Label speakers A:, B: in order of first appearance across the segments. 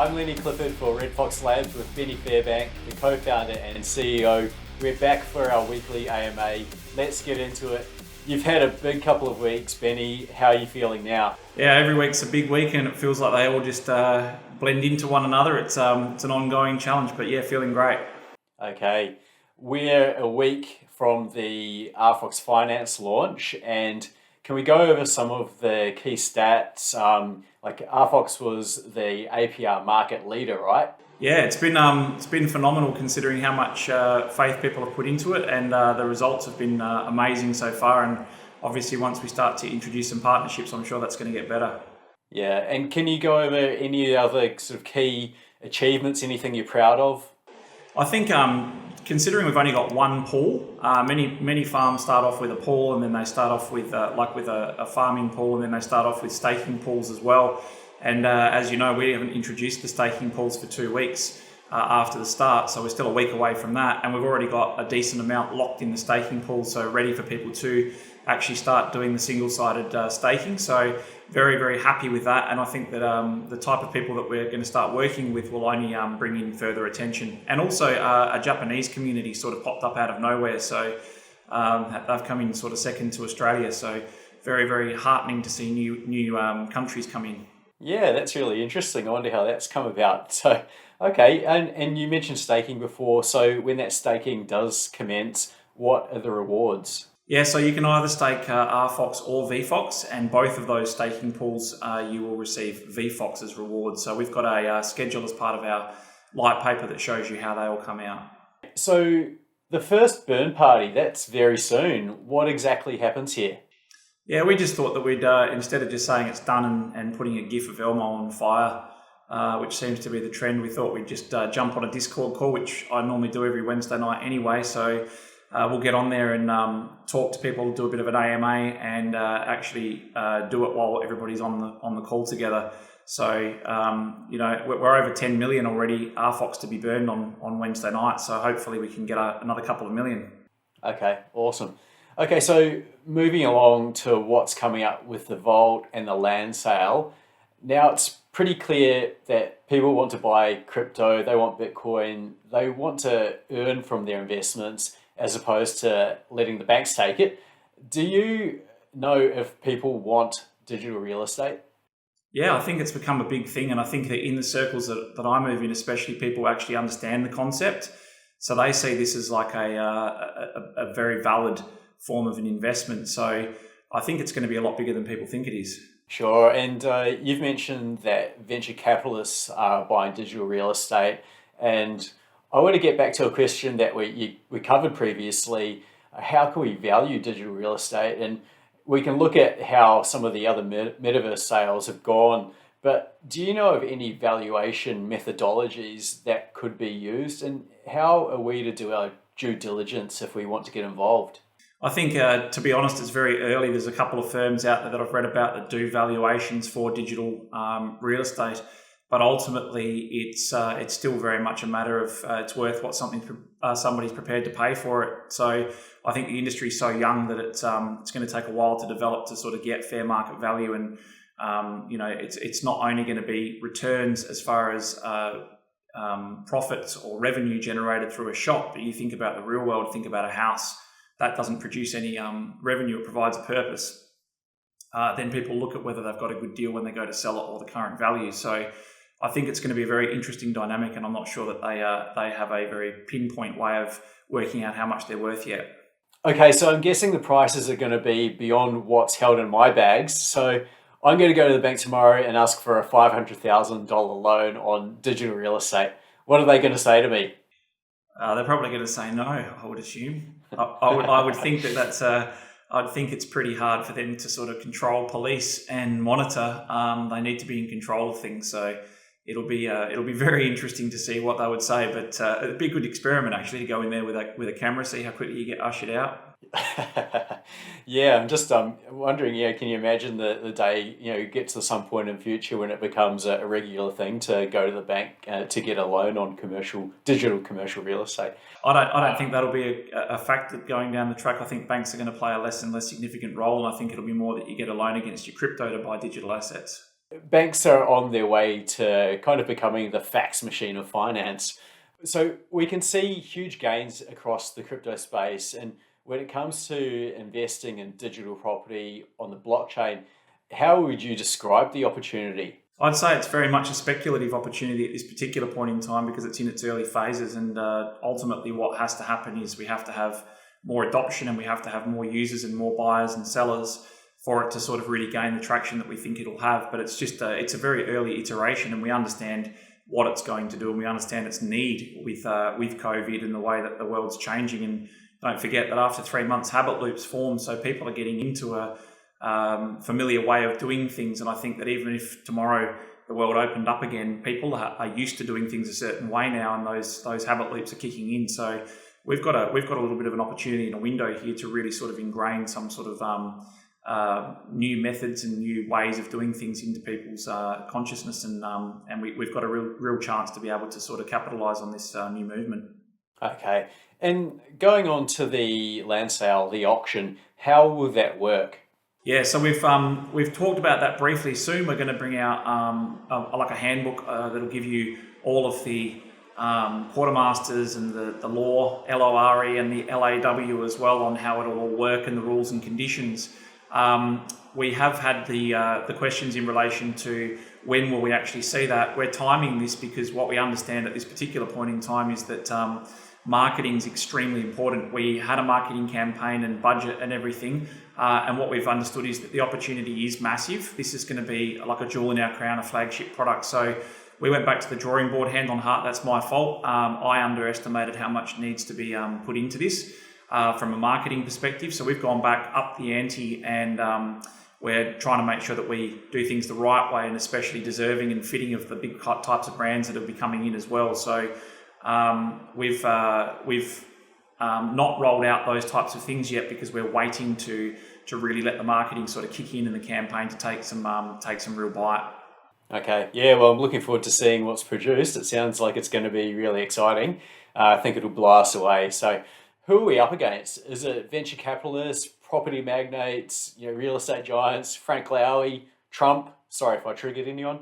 A: I'm Lenny Clifford for RedFOX Labs with Ben Fairbank, the co-founder and CEO. We're back for our weekly AMA. Let's get into it. You've had a big couple of weeks, Benny. How are you feeling now?
B: Yeah, every week's a big week and it feels like they all just blend into one another. It's an ongoing challenge, but yeah, feeling great.
A: Okay, we're a week from the RFOX Finance launch, and can we go over some of the key stats? Like RFOX was the APR market leader, right?
B: Yeah, it's been phenomenal considering how much faith people have put into it, and the results have been amazing so far. And obviously, once we start to introduce some partnerships, I'm sure that's going to get better.
A: Yeah, and can you go over any other sort of key achievements? Anything you're proud of?
B: I think considering we've only got one pool, many farms start off with a pool, and then they start off with a farming pool, and then they start off with staking pools as well. And as you know, we haven't introduced the staking pools for 2 weeks after the start, so we're still a week away from that, and we've already got a decent amount locked in the staking pool, so ready for people to actually start doing the single-sided staking. So very, very happy with that, and I think that the type of people that we're going to start working with will only bring in further attention. And also a Japanese community sort of popped up out of nowhere, so they've come in sort of second to Australia, so very, very heartening to see new countries come in.
A: Yeah, that's really interesting. I wonder how that's come about. So, okay, and you mentioned staking before. So when that staking does commence, what are the rewards?
B: Yeah, so you can either stake RFOX or VFOX, and both of those staking pools you will receive VFOX as rewards. So we've got a schedule as part of our light paper that shows you how they all come out.
A: So the first burn party, that's very soon. What exactly happens here?
B: Yeah, we just thought that we'd, instead of just saying it's done and putting a GIF of Elmo on fire, which seems to be the trend, we thought we'd just jump on a Discord call, which I normally do every Wednesday night anyway. So we'll get on there and talk to people, do a bit of an AMA, and actually do it while everybody's on the call together. So, we're over 10 million already RFOX to be burned on Wednesday night. So hopefully we can get another couple of million.
A: Okay, awesome. Okay, so moving along to what's coming up with the Vault and the land sale. Now it's pretty clear that people want to buy crypto, they want Bitcoin, they want to earn from their investments as opposed to letting the banks take it. Do you know if people want digital real estate?
B: Yeah, I think it's become a big thing, and I think that in the circles that I move in, especially, people actually understand the concept. So they see this as like a very valid form of an investment. So I think it's going to be a lot bigger than people think it is.
A: Sure, and you've mentioned that venture capitalists are buying digital real estate, and I want to get back to a question that we covered previously. How can we value digital real estate? And we can look at how some of the other metaverse sales have gone, but do you know of any valuation methodologies that could be used? And how are we to do our due diligence if we want to get involved?
B: I think, to be honest, it's very early. There's a couple of firms out there that I've read about that do valuations for digital real estate, but ultimately it's still very much a matter of it's worth what somebody's prepared to pay for it. So I think the industry is so young that it's going to take a while to develop to sort of get fair market value, and it's not only going to be returns as far as profits or revenue generated through a shop, but you think about the real world, think about a house. That doesn't produce any revenue, it provides a purpose. Then people look at whether they've got a good deal when they go to sell it or the current value. So I think it's going to be a very interesting dynamic, and I'm not sure that they have a very pinpoint way of working out how much they're worth yet.
A: Okay, so I'm guessing the prices are going to be beyond what's held in my bags. So I'm going to go to the bank tomorrow and ask for a $500,000 loan on digital real estate. What are they going to say to me?
B: They're probably going to say no, I would assume. I would think I'd think it's pretty hard for them to sort of control, police and monitor. They need to be in control of things. So it'll be very interesting to see what they would say. But it'd be a good experiment actually to go in there with a camera, see how quickly you get ushered out.
A: Yeah, I'm just wondering, can you imagine the day, get to some point in future when it becomes a regular thing to go to the bank to get a loan on digital commercial real estate?
B: I don't think that'll be a factor going down the track. I think banks are going to play a less and less significant role, and I think it'll be more that you get a loan against your crypto to buy digital assets.
A: Banks are on their way to kind of becoming the fax machine of finance. So we can see huge gains across the crypto space. And when it comes to investing in digital property on the blockchain, how would you describe the opportunity?
B: I'd say it's very much a speculative opportunity at this particular point in time because it's in its early phases. And ultimately, what has to happen is we have to have more adoption and we have to have more users and more buyers and sellers for it to sort of really gain the traction that we think it'll have. But it's a very early iteration, and we understand what it's going to do, and we understand its need with COVID and the way that the world's changing. And don't forget that after 3 months, habit loops form, so people are getting into a familiar way of doing things. And I think that even if tomorrow the world opened up again, people are used to doing things a certain way now, and those habit loops are kicking in. So we've got a little bit of an opportunity and a window here to really sort of ingrain some sort of new methods and new ways of doing things into people's consciousness, and we've got a real chance to be able to sort of capitalise on this new movement.
A: Okay. And going on to the land sale, the auction, how will that work?
B: Yeah, so we've talked about that briefly. Soon we're going to bring out like a handbook that'll give you all of the quartermasters and the law, LORE, and the LAW as well on how it'll all work and the rules and conditions. We have had the questions in relation to when will we actually see that. We're timing this because what we understand at this particular point in time is that marketing is extremely important. We had a marketing campaign and budget and everything, and what we've understood is that the opportunity is massive. This is going to be like a jewel in our crown, a flagship product. So we went back to the drawing board, hand on heart, that's my fault. I underestimated how much needs to be put into this from a marketing perspective. So we've gone back up the ante, and we're trying to make sure that we do things the right way, and especially deserving and fitting of the big types of brands that will be coming in as well. So we've not rolled out those types of things yet because we're waiting to really let the marketing sort of kick in and the campaign to take some real bite.
A: Okay, yeah, well, I'm looking forward to seeing what's produced. It sounds like it's going to be really exciting. I think it'll blow us away. So, who are we up against? Is it venture capitalists, property magnates, real estate giants, Frank Lowy, Trump? Sorry if I triggered anyone.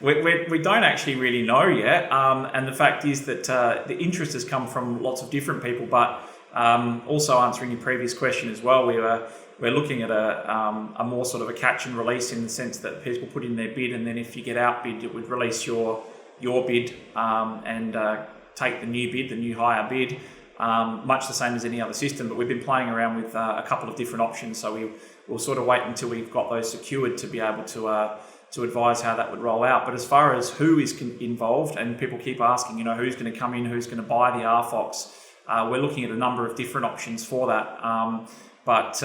B: We don't actually really know yet, and the fact is that the interest has come from lots of different people. But also answering your previous question as well, we're looking at a more sort of a catch and release, in the sense that people put in their bid, and then if you get outbid, it would release your bid and take the new higher bid, much the same as any other system. But we've been playing around with a couple of different options, so we'll sort of wait until we've got those secured to be able to advise how that would roll out. But as far as who is involved, and people keep asking, who's going to come in, who's going to buy the RFOX, we're looking at a number of different options for that. But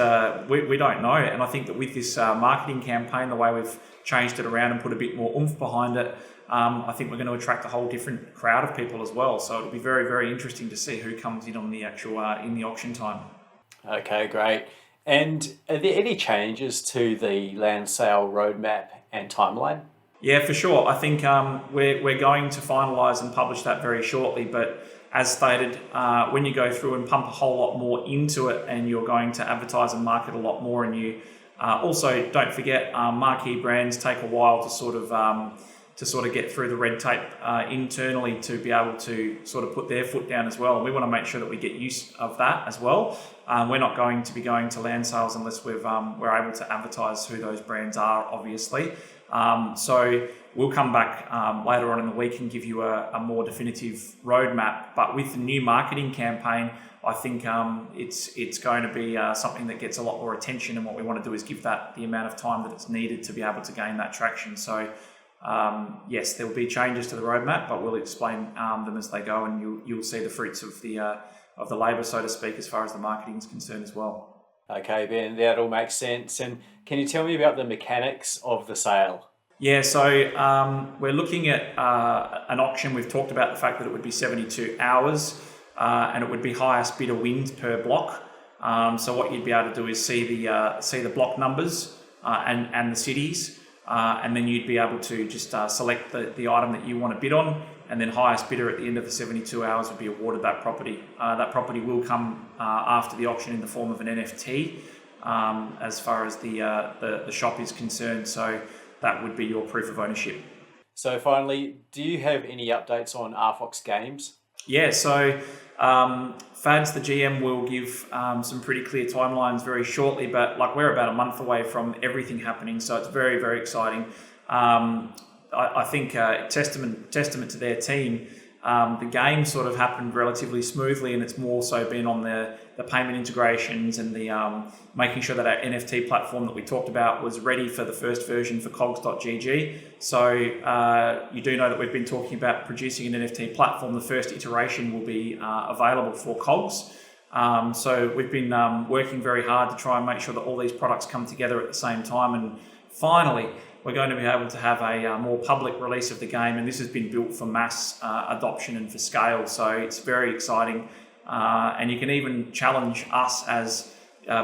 B: we don't know. And I think that with this marketing campaign, the way we've changed it around and put a bit more oomph behind it, I think we're going to attract a whole different crowd of people as well. So it'll be very, very interesting to see who comes in on the actual in the auction time.
A: Okay, great. And are there any changes to the land sale roadmap and timeline?
B: Yeah, for sure. I think we're going to finalise and publish that very shortly. But as stated, when you go through and pump a whole lot more into it, and you're going to advertise and market a lot more, and you also don't forget marquee brands take a while to sort of get through the red tape internally to be able to sort of put their foot down as well. And we want to make sure that we get use of that as well. We're not going to be going to land sales unless we're able to advertise who those brands are, obviously. So we'll come back later on in the week and give you a more definitive roadmap. But with the new marketing campaign, I think it's going to be something that gets a lot more attention. And what we want to do is give that the amount of time that it's needed to be able to gain that traction. So yes, there will be changes to the roadmap, but we'll explain them as they go, and you'll see the fruits of the labour, so to speak, as far as the marketing is concerned as well.
A: Okay, Ben, that all makes sense. And can you tell me about the mechanics of the sale?
B: Yeah, so we're looking at an auction. We've talked about the fact that it would be 72 hours and it would be highest bidder wins per block. So what you'd be able to do is see the block numbers and the cities, and then you'd be able to just select the item that you want to bid on, and then highest bidder at the end of the 72 hours would be awarded that property. That property will come after the auction in the form of an NFT as far as the shop is concerned. So that would be your proof of ownership.
A: So finally, do you have any updates on RFOX Games?
B: Yeah, so Fads, the GM, will give some pretty clear timelines very shortly, but like we're about a month away from everything happening, so it's very, very exciting. I think testament to their team. The game sort of happened relatively smoothly, and it's more so been on the payment integrations and the making sure that our NFT platform that we talked about was ready for the first version for cogs.gg. So you do know that we've been talking about producing an NFT platform. The first iteration will be available for cogs. So we've been working very hard to try and make sure that all these products come together at the same time, and finally we're going to be able to have a more public release of the game, and this has been built for mass adoption and for scale, so it's very exciting. And you can even challenge us as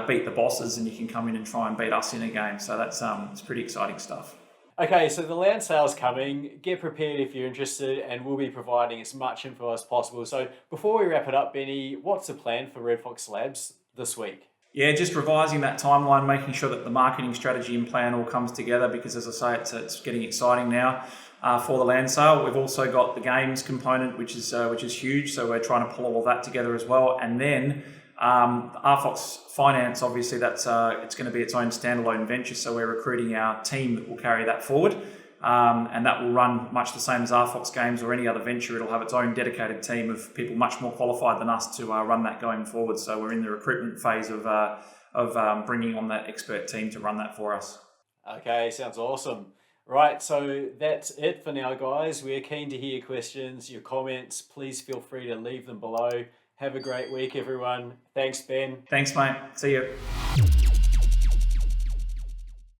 B: beat the bosses, and you can come in and try and beat us in a game, so that's it's pretty exciting stuff.
A: Okay, so the land sale's coming. Get prepared if you're interested, and we'll be providing as much info as possible. So before we wrap it up, Benny, what's the plan for RedFOX Labs this week?
B: Yeah, just revising that timeline, making sure that the marketing strategy and plan all comes together, because as I say, it's getting exciting now for the land sale. We've also got the games component, which is huge, so we're trying to pull all of that together as well. And then RFOX Finance, obviously that's it's going to be its own standalone venture, so we're recruiting our team that will carry that forward. And that will run much the same as RFOX Games or any other venture. It'll have its own dedicated team of people much more qualified than us to run that going forward. So we're in the recruitment phase of bringing on that expert team to run that for us.
A: Okay, sounds awesome. Right, so that's it for now, guys. We're keen to hear your questions, your comments. Please feel free to leave them below. Have a great week, everyone. Thanks, Ben.
B: Thanks, mate. See you.